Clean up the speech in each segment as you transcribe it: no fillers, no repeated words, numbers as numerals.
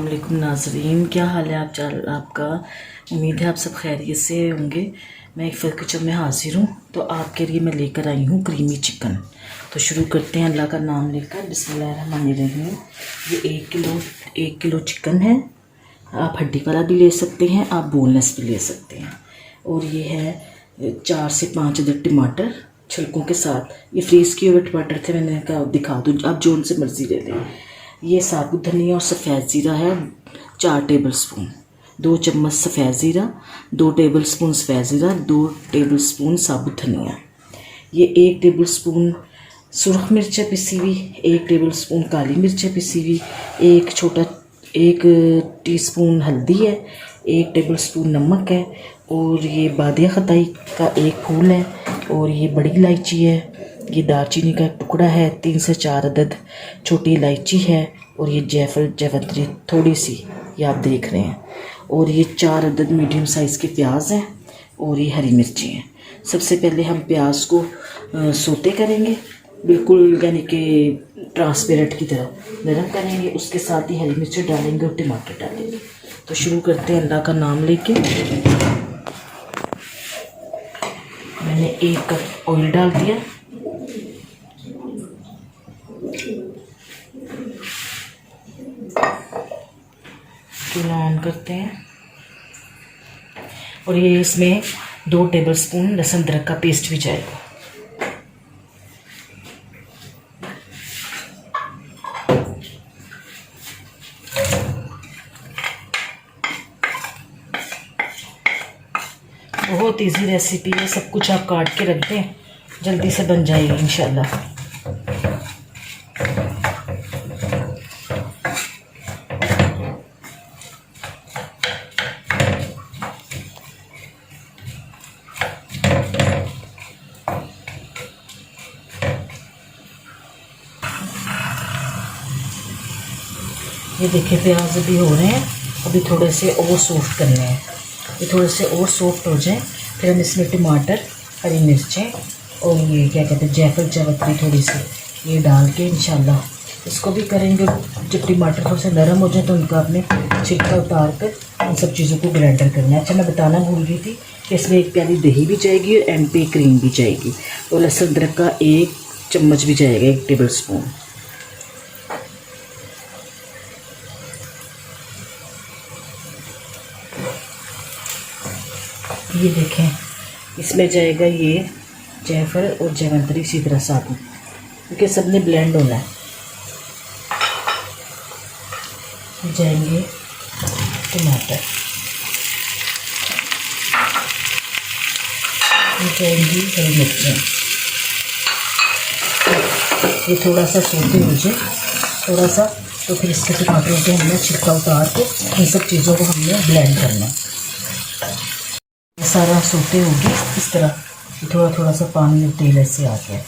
अस्सलाम वालेकुम नाज़रीन, क्या हाल है आपका। उम्मीद है आप सब खैरियत से होंगे। मैं एक फ़िर किचन में हाज़िर हूँ। तो आपके लिए मैं लेकर आई हूँ क्रीमी चिकन। तो शुरू करते हैं अल्लाह का नाम लेकर। बिस्मिल्लाहिर्रहमानिर्रहीम। ये एक किलो चिकन है। आप हड्डी वाला भी ले सकते हैं, आप बोनलेस भी ले सकते हैं। और ये है 4 से 5 अदद टमाटर छिलकों के साथ। ये फ्रीज़ किए हुए टमाटर थे, मैंने कहा दिखा दूँ, आप जो उनसे मर्ज़ी ले लें। ये साबुत धनिया और सफ़ेद ज़ीरा है 4 टेबल स्पून, 2 चम्मच सफ़ेद ज़ीरा, 2 टेबल स्पून सफ़ेद ज़ीरा, 2 टेबल स्पून साबुत धनिया। ये 1 टेबल स्पून सुरख मिर्चें पिसी हुई, 1 टेबल स्पून काली मिर्चें पिसी हुई, 1 टीस्पून हल्दी है, 1 टेबल स्पून नमक है, और ये बादिया खताई का 1 फूल है, और ये बड़ी इलायची है, ये दालचीनी का 1 टुकड़ा है, 3 से 4 अदद छोटी इलायची है, और ये जावित्री थोड़ी सी, ये आप देख रहे हैं, और ये 4 अदद मीडियम साइज़ के प्याज हैं, और ये हरी मिर्ची हैं। सबसे पहले हम प्याज को सोते करेंगे, बिल्कुल यानी कि ट्रांसपेरेंट की तरह नरम करेंगे। उसके साथ ही हरी मिर्ची डालेंगे और टमाटर डालेंगे। तो शुरू करते हैं अल्लाह का नाम लेके। मैंने 1 कप ऑयल डाल दिया। चूल्हा ऑन करते हैं, और ये इसमें 2 टेबल स्पून लहसुन अदरक का पेस्ट भी जाएगा। बहुत इजी रेसिपी है, सब कुछ आप काट के रख दें, जल्दी से बन जाएगी इंशाल्लाह। ये देखिए प्याज अभी हो रहे हैं, अभी थोड़े से और सॉफ्ट करने हैं। ये थोड़े से और सॉफ्ट हो जाए, फिर हम इसमें टमाटर, हरी मिर्चें और ये क्या कहते हैं जावित्री थोड़ी सी, ये डाल के इंशाल्लाह इसको भी करेंगे। जब टमाटर थोड़े से नरम हो जाए तो उनका आपने छिलका उतार कर इन सब चीज़ों को ग्राइंडर करना है। अच्छा, मैं बताना भूल गई थी कि इसमें 1 प्याली दही भी जाएगी और एंड पे क्रीम भी जाएगी, और लहसुन अदरक का 1 चम्मच भी जाएगा, 1 टेबल स्पून। ये देखें, इसमें जाएगा ये जायफल और जावित्री इसी तरह साबुत, क्योंकि सब ने ब्लेंड होना है। जाएंगे टमाटर, जाएंगी हरी मिर्चें। ये थोड़ा सा सोते हो जाए थोड़ा सा, तो फिर इसके टमाटरों के हमने छिलका उतार के इन सब चीज़ों को हमने ब्लेंड करना है। सारा सोते होगी इस तरह, थोड़ा थोड़ा सा पानी और तेल ऐसे आ गया।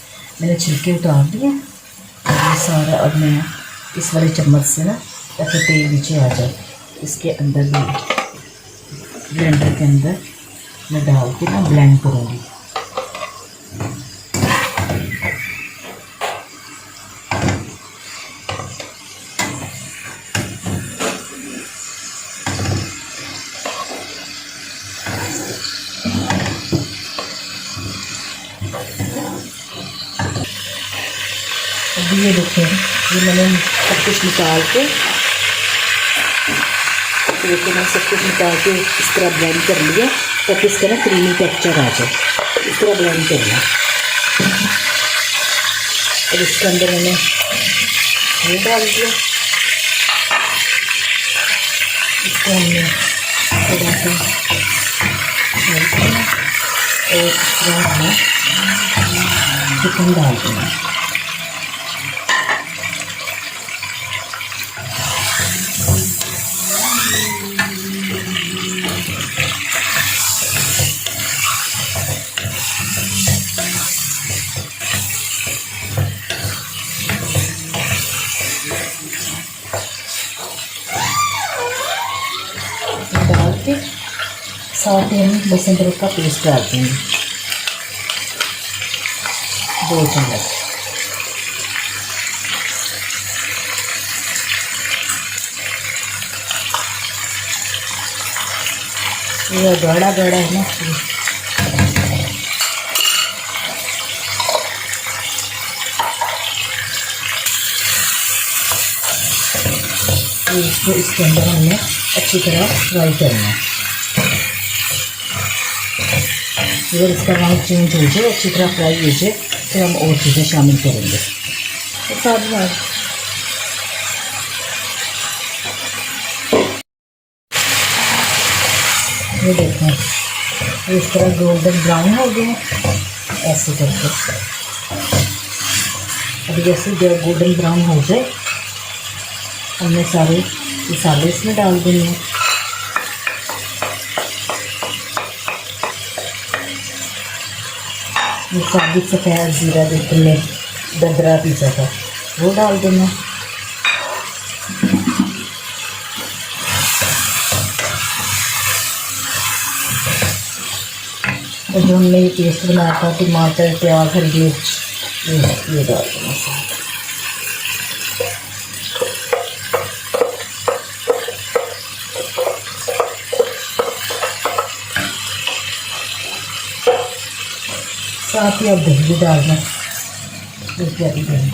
मैंने छिलके उतार दिए, और ये सारा अब मैं इस वाले चम्मच से ना, ताकि तेल नीचे आ जाए, इसके अंदर भी ब्लेंडर के अंदर मैं डाल के ना ब्लेंड करूँगी। अभी ये देखें, ये मैंने सब कुछ निकाल के, देखिए मैंने सब कुछ निकाल के इस तरह ब्लेंड कर लिया, ताकि इसका ना क्रीमी टेक्सचर आ जाए। इस तरह ब्लेंड करना। और इसके अंदर मैंने ये डाल दिया, इसको हमने थोड़ा सा और इस तरह हमने चिकन डाल देना। डाल के साथ ही हम लहसुन अदरक का पेस्ट डाल देंगे, 2 चम्मच। ये गाढ़ा गाढ़ा है ना, इसको इसके अंदर हमने अच्छी तरह फ्राई करना है। अगर इसका रंग चेंज हो जाए, अच्छी तरह फ्राई हो जाए, फिर हम और चीज़ें शामिल करेंगे। तो साथ में ये देखें, इस तरह गोल्डन ब्राउन हो गए ऐसे करके। अभी जैसे गोल्डन ब्राउन हो जाए, हमने सारे मसाले इसमें डाल देंगे। ये साबित सफ़ेद ज़ीरा जो तुमने दरदरा पीसा था वो डाल देना। और जो हमने ये पेस्ट बनाया था टमाटर प्याज हरी मिर्च, ये डाल देना साथ। साथ ही अब दही भी डालना, प्यारी दही।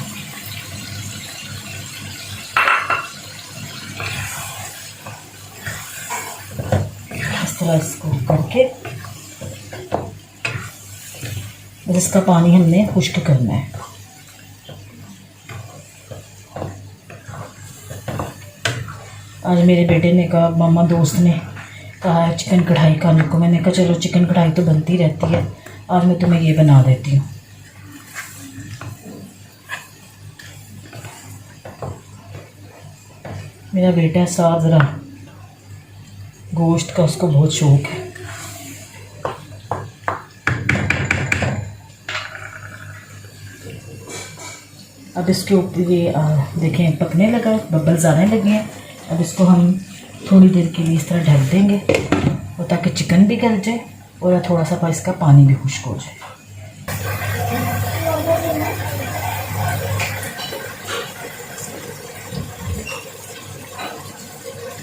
इस तरह इसको करके इसका पानी हमने खुश्क करना है। आज मेरे बेटे ने कहा, मामा दोस्त ने कहा है चिकन कढ़ाई खाने को। मैंने कहा चलो चिकन कढ़ाई तो बनती रहती है, आज मैं तुम्हें ये बना देती हूँ। मेरा बेटा साथ ज़रा गोश्त का उसको बहुत शौक़ है। अब इसके ऊपर ये देखें पकने लगा, बबल्स आने लगे हैं। अब इसको हम थोड़ी देर के लिए इस तरह ढक देंगे, और ताकि चिकन भी गल जाए और थोड़ा सा इसका पानी भी खुश्क हो जाए।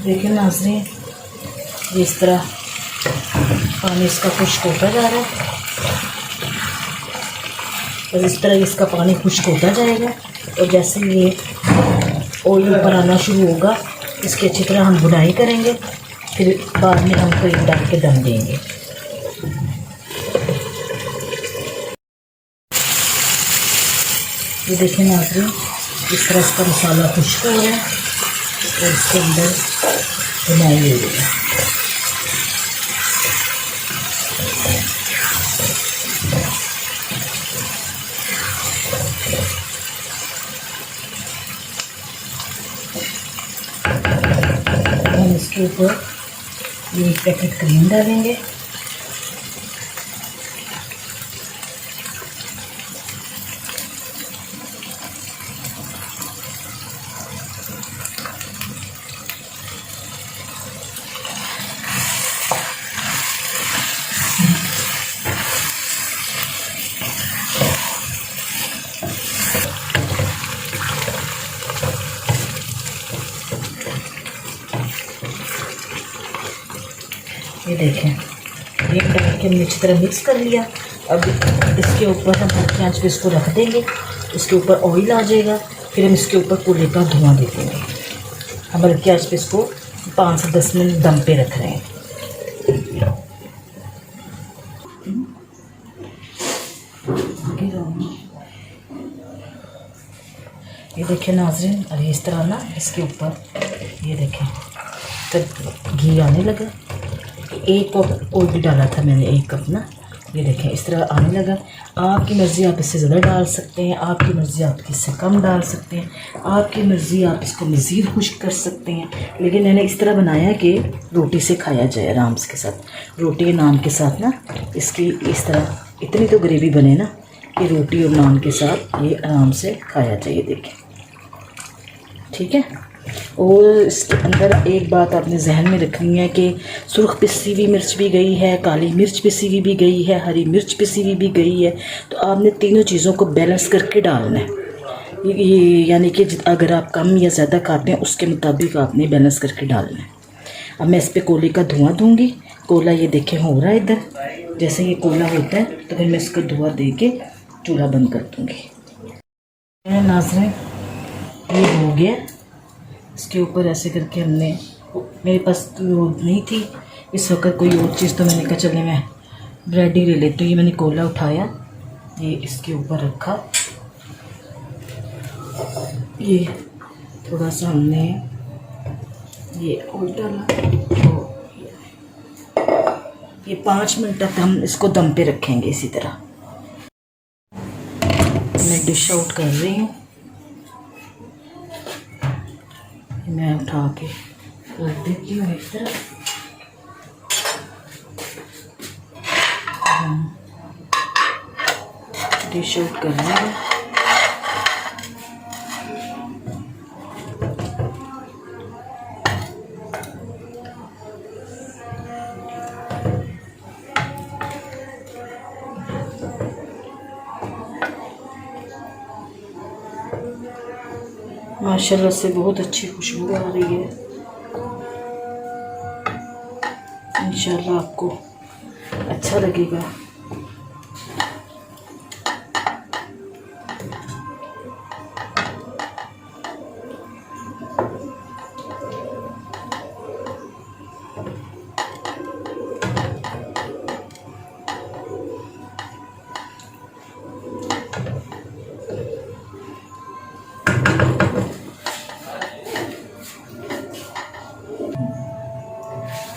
देखिए नाज़रीन, इस तरह पानी इसका खुश्क होता जा रहा है, और इस तरह इसका पानी खुश्क होता जाएगा। और जैसे ये ऑयल ऊपर आना शुरू होगा, इसकी अच्छी तरह हम बुनाई करेंगे, फिर बाद में हम क्रीम डाल के दम देंगे। ये देखिए नाज़रीन, इस तरह इसका मसाला खुश्क हो रहा है और इसके अंदर बुनाई हो रही है। हम इसके ऊपर ये पैकेट क्रीम डालेंगे। ये देखें, ये डाल के हमने अच्छी तरह मिक्स कर लिया। अब इसके ऊपर हम हल्की आंच पे इसको रख देंगे, इसके ऊपर ऑयल आ जाएगा, फिर हम इसके ऊपर कोयले का धुआं दे देंगे। हम हल्की आंच पे इसको 5 से 10 मिनट दम पे रख रहे हैं। ये देखें नाज़रीन, और इस तरह ना इसके ऊपर ये देखें तब घी आने लगा। 1 कप ऑयल डाला था मैंने, 1 कप ना, ये देखें इस तरह आने लगा। आपकी मर्ज़ी, आप इससे ज़्यादा डाल सकते हैं, आपकी मर्ज़ी आप इससे कम डाल सकते हैं, आपकी मर्ज़ी आप इसको मज़ीद खुश्क कर सकते हैं। लेकिन मैंने इस तरह बनाया कि रोटी से खाया जाए आराम से के साथ, रोटी के नान के साथ ना इसकी इस तरह इतनी तो ग्रेवी बने ना कि रोटी और नान के साथ ये आराम से खाया जाए। देखें, ठीक है। और इसके अंदर एक बात आपने जहन में रखनी है कि सुर्ख पिसी हुई मिर्च भी गई है, काली मिर्च पिसी हुई भी गई है, हरी मिर्च पिसी हुई भी गई है। तो आपने तीनों चीज़ों को बैलेंस करके डालना है। ये यानी कि अगर आप कम या ज़्यादा खाते हैं उसके मुताबिक आपने बैलेंस करके डालना है। अब मैं इस पर कोयले का धुआं दूँगी, कोला ये देखें हो रहा है इधर। जैसे ये कोला होता है तो फिर मैं इसका धुआं दे के चूल्हा बंद कर दूँगी। नाज़रीन ये हो गया। इसके ऊपर ऐसे करके हमने, मेरे पास तो नहीं थी इस वक्त कोई और चीज़, तो मैंने कहा चले मैं ब्रेड ही ले लेती हूँ। ये मैंने कोला उठाया, ये इसके ऊपर रखा, ये थोड़ा सा हमने ये और डाला, तो ये 5 मिनट तक हम इसको दम पे रखेंगे। इसी तरह मैं डिश आउट कर रही हूँ, मैं उठा के रख देती हूँ एक तरफ। डिश आउट कर रही हूँ। माशाल्लाह से बहुत अच्छी खुशबू आ रही है। इंशाल्लाह आपको अच्छा लगेगा।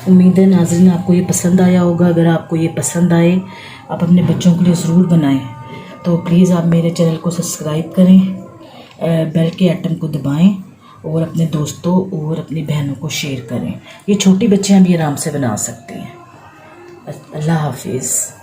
उम्मीद है नाज़रीन आपको ये पसंद आया होगा। अगर आपको ये पसंद आए, आप अपने बच्चों के लिए ज़रूर बनाएं। तो प्लीज़ आप मेरे चैनल को सब्सक्राइब करें, बेल के आइकन को दबाएं और अपने दोस्तों और अपनी बहनों को शेयर करें। ये छोटी बच्चियां भी आराम से बना सकती हैं। अल्लाह हाफिज़।